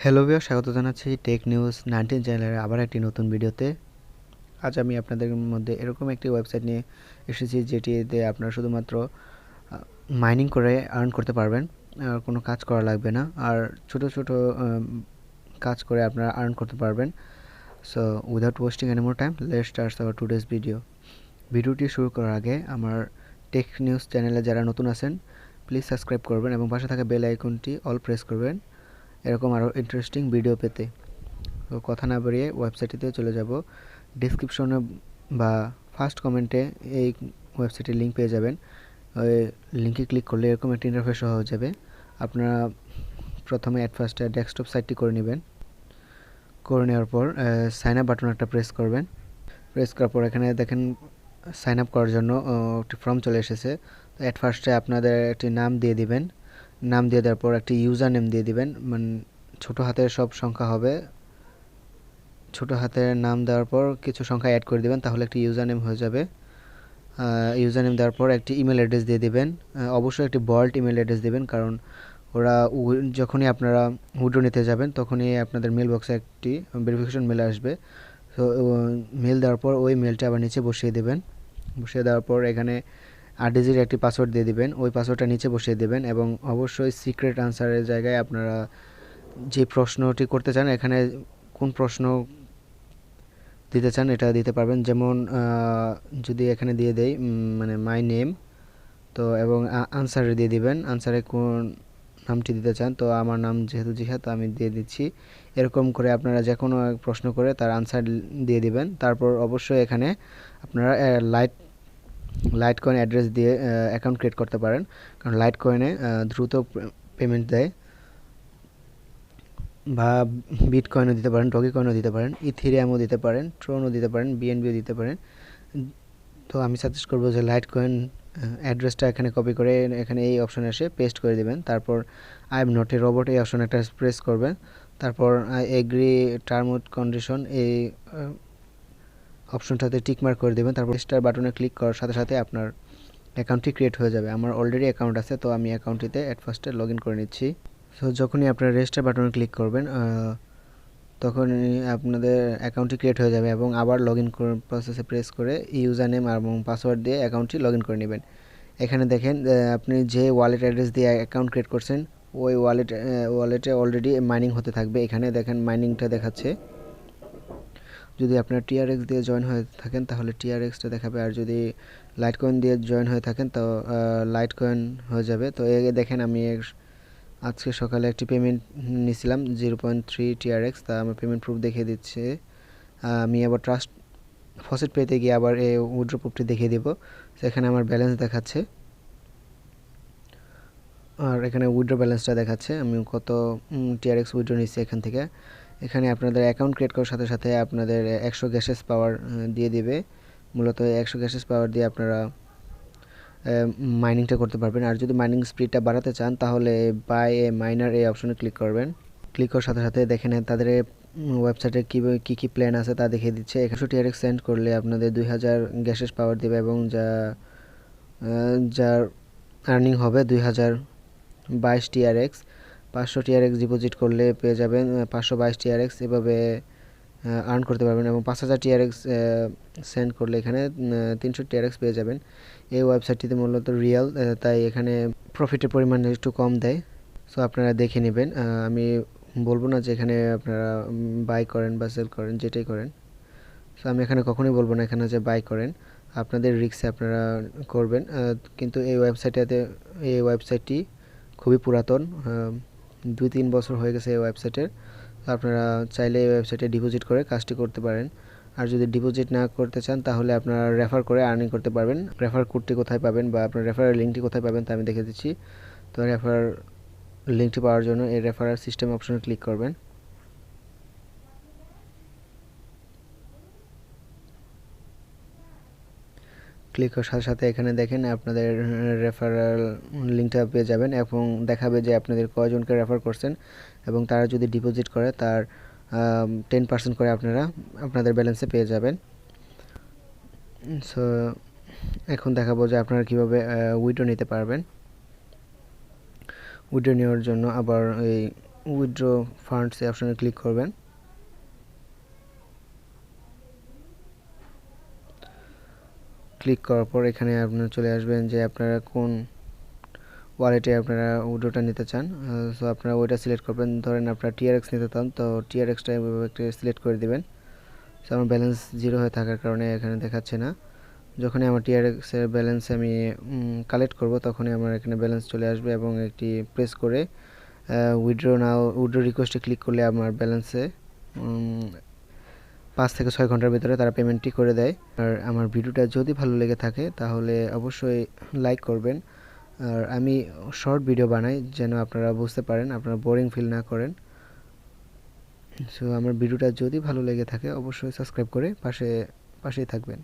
Hello viewer, স্বাগত জানাচ্ছি tech news 19 চ্যানেলের আবার একটি নতুন ভিডিওতে। আজ আমি আপনাদের মধ্যে এরকম একটি ওয়েবসাইট নিয়ে এসেছি যেটিতে আপনারা শুধুমাত্র মাইনিং করে আর্ন করতে পারবেন। আর কোনো কাজ করা লাগবে না, আর ছোট ছোট কাজ করে আপনারা আর্ন করতে পারবেন। So without wasting any more time, let's start our today's video. ভিডিওটি শুরু করার আগে আমার টেক নিউজ চ্যানেলে যারা নতুন আছেন প্লিজ সাবস্ক্রাইব করবেন এবং পাশে থাকা বেল আইকনটি অল প্রেস করবেন এরকম আরও ইন্টারেস্টিং ভিডিও পেতে। তো কথা না বাড়িয়ে ওয়েবসাইটটিতে চলে যাব। ডিসক্রিপশনে বা ফার্স্ট কমেন্টে এই ওয়েবসাইটের লিঙ্ক পেয়ে যাবেন। ওই লিঙ্কে ক্লিক করলে এরকম একটা ইন্টারফেস হয়ে যাবে। আপনারা প্রথমে অ্যাট ফার্স্টে ডেস্কটপ সাইটটি করে নেবেন। করে নেওয়ার পর সাইন আপ বাটন একটা প্রেস করবেন। প্রেস করার পর এখানে দেখেন সাইন আপ করার জন্য একটি ফর্ম চলে এসেছে। তো অ্যাট ফার্স্টে আপনাদের একটি নাম দিয়ে দিবেন। নাম দিয়ে দেওয়ার পর একটি ইউজার নেম দিয়ে দিবেন, মানে ছোটো হাতের সব সংখ্যা হবে। ছোটো হাতের নাম দেওয়ার পর কিছু সংখ্যা অ্যাড করে দিবেন, তাহলে একটি ইউজার নেম হয়ে যাবে। ইউজার নেম দেওয়ার পর একটি ইমেল অ্যাড্রেস দিয়ে দিবেন। অবশ্যই একটি বল্ট ইমেল অ্যাড্রেস দিবেন, কারণ ওরা যখনই আপনারা উইড্রো নিতে যাবেন তখনই আপনাদের মেল বক্সে একটি ভেরিফিকেশন মেল আসবে। তো মেল দেওয়ার পর ওই মেলটা আবার নিচে বসিয়ে দেবেন। বসিয়ে দেওয়ার পর এখানে 8 ডিজিটের একটি পাসওয়ার্ড দিয়ে দিবেন। ওই পাসওয়ার্ডটা নিচে বসিয়ে দেবেন এবং অবশ্যই সিক্রেট আনসারের জায়গায় আপনারা যে প্রশ্নটি করতে চান, এখানে কোন প্রশ্ন দিতে চান এটা দিতে পারবেন। যেমন যদি এখানে দিয়ে দেই মানে মাই নেম, তো এবং আনসারে দিয়ে দিবেন, আনসারে কোন নামটি দিতে চান। তো আমার নাম যেহেতু জিহাদ, তো আমি দিয়ে দিচ্ছি। এরকম করে আপনারা যে কোনো প্রশ্ন করে তার আনসার দিয়ে দিবেন। তারপর অবশ্যই এখানে আপনারা লাইট কয়েন অ্যাড্রেস দিয়ে অ্যাকাউন্ট ক্রিয়েট করতে পারেন, কারণ লাইট কয়েনে দ্রুত পেমেন্ট দেয়। বা বিটকয়েনও দিতে পারেন, ডগি কয়েনও দিতে পারেন, ইথেরিয়ামও দিতে পারেন, ট্রোনও দিতে পারেন, বিএনবিও দিতে পারেন। তো আমি সাজেস্ট করবো যে লাইট কয়েন অ্যাড্রেসটা এখানে কপি করে এখানে এই অপশনে এসে পেস্ট করে দেবেন। তারপর I am not a robot এই অপশন একটা প্রেস করবেন। তারপর I agree term with condition এই অপশনটাতে টিক মার্ক করে দেবেন। তারপর স্টার বাটনে ক্লিক করার সাথে সাথে আপনার অ্যাকাউন্টটি ক্রিয়েট হয়ে যাবে। আমার অলরেডি অ্যাকাউন্ট আছে, তো আমি অ্যাকাউন্টটিতে অ্যাট ফার্স্টে লগ ইন করে নিচ্ছি। সো যখনই আপনারা রেজিস্টার বাটনে ক্লিক করবেন তখনই আপনাদের অ্যাকাউন্টটি ক্রিয়েট হয়ে যাবে এবং আবার লগ ইন প্রসেসে প্রেস করে ইউজার নেম এবং পাসওয়ার্ড দিয়ে অ্যাকাউন্টটি লগ ইন করে নেবেন। এখানে দেখেন আপনি যে ওয়ালেট অ্যাড্রেস দিয়ে অ্যাকাউন্ট ক্রিয়েট করছেন ওই ওয়ালেটে অলরেডি মাইনিং হতে থাকবে। এখানে দেখেন মাইনিংটা দেখাচ্ছে। যদি আপনার টিআরএক্স দিয়ে জয়েন হয়ে থাকেন তাহলে টিআরএক্সটা দেখাবে, আর যদি লাইট কয়েন দিয়ে জয়েন হয়ে থাকেন তো লাইট কয়েন হয়ে যাবে। তো দেখেন আমি আজকে সকালে একটি পেমেন্ট নিয়েছিলাম 0.3 টিআরএক্স, তা আমার পেমেন্ট প্রুফ দেখিয়ে দিচ্ছে। আমি আবার ট্রাস্ট ফসেট পেতে গিয়ে আবার এই উইথড্র প্রুফটি দেখিয়ে দিব। সেখানে আমার ব্যালেন্স দেখাচ্ছে, আর এখানে উইথড্র ব্যালেন্সটা দেখাচ্ছে আমি কত টিআরএক্স উইথড্র নিচ্ছি এখান থেকে। এখানে আপনাদের অ্যাকাউন্ট ক্রিয়েট করার সাথে সাথে আপনাদের 100 গ্যাসেস পাওয়ার দিয়ে দিবে। মূলত 100 গ্যাসেস পাওয়ার দিয়ে আপনারা মাইনিংটা করতে পারবেন। আর যদি মাইনিং স্পিডটা বাড়াতে চান তাহলে বাই এ মাইনার এই অপশনে ক্লিক করবেন। ক্লিক করার সাথে সাথে দেখেন তাদের ওয়েবসাইটে কী কী প্ল্যান আছে তা দেখিয়ে দিচ্ছে। 100 টিআরএক্স সেন্ড করলে আপনাদের 2000 গ্যাসেস পাওয়ার দেবে এবং যার আর্নিং হবে 2022 টিআরএক্স। 500 টিআরএক্স ডিপোজিট করলে পেয়ে যাবেন 522 টিআরএক্স। এভাবে আর্ন করতে পারবেন এবং 5000 টিআরএক্স সেন্ড করলে এখানে 300 টিআরএক্স পেয়ে যাবেন। এই ওয়েবসাইটটিতে মূলত রিয়েল, তাই এখানে প্রফিটের পরিমাণ একটু কম দেয়। সো আপনারা দেখে নেবেন। আমি বলবো না যে এখানে আপনারা বাই করেন বা সেল করেন, যেটাই করেন। সো আমি এখানে কখনোই বলবো না এখানে যে বাই করেন, আপনাদের রিস্কে আপনারা করবেন। কিন্তু এই ওয়েবসাইটটি খুবই পুরাতন, 2-3 বছর হয়ে গেছে এই ওয়েবসাইটের। তো আপনারা চাইলে এই ওয়েবসাইটে ডিপোজিট করে কাজটি করতে পারেন। আর যদি ডিপোজিট না করতে চান তাহলে আপনারা রেফার করে আর্নিং করতে পারবেন। রেফার কোডটি কোথায় পাবেন বা আপনার রেফারের লিঙ্কটি কোথায় পাবেন তা আমি দেখে দিচ্ছি। তো রেফার লিঙ্কটি পাওয়ার জন্য এই রেফারাল সিস্টেম অপশনে ক্লিক করবেন। ক্লিক করার সাথে সাথে এখানে দেখেন আপনাদের রেফারাল লিঙ্কটা পেয়ে যাবেন এবং দেখাবে যে আপনাদের কয়জনকে রেফার করছেন এবং তারা যদি ডিপোজিট করে তার 10% করে আপনারা আপনাদের ব্যালেন্সে পেয়ে যাবেন। সো এখন দেখাবো যে আপনারা কীভাবে উইথড্র নিতে পারবেন। উইথড্র নেওয়ার জন্য আবার এই উইথড্র ফান্ডস এই অপশনে ক্লিক করবেন। ক্লিক করার পর এখানে আপনারা চলে আসবেন যে আপনারা কোন ওয়ালেটে আপনারা উইথড্রটা নিতে চান। সো আপনারা ওইটা সিলেক্ট করবেন। ধরেন আপনারা টিআরএক্স নিতে চান, তো টিআরএক্সটা এভাবে একটা সিলেক্ট করে দিবেন। সো আমার ব্যালেন্স জিরো হয়ে থাকার কারণে এখানে দেখাচ্ছে না। যখনই আমার টিআরএক্স এর ব্যালেন্স আমি কালেক্ট করব তখনই আমার এখানে ব্যালেন্স চলে আসবে এবং একটি প্রেস করে উইথড্র নাও উইথড্র রিকোয়েস্টে ক্লিক করলে আমার ব্যালেন্সে 5 থেকে 6 ঘন্টার ভিতরে তারা পেমেন্টটি করে দেয়। আর আমার ভিডিওটা যদি ভালো লেগে থাকে তাহলে অবশ্যই লাইক করবেন। আর আমি শর্ট ভিডিও বানাই যেন আপনারা বুঝতে পারেন, আপনারা বোরিং ফিল না করেন। সো আমার ভিডিওটা যদি ভালো লেগে থাকে অবশ্যই সাবস্ক্রাইব করে পাশেই থাকবেন।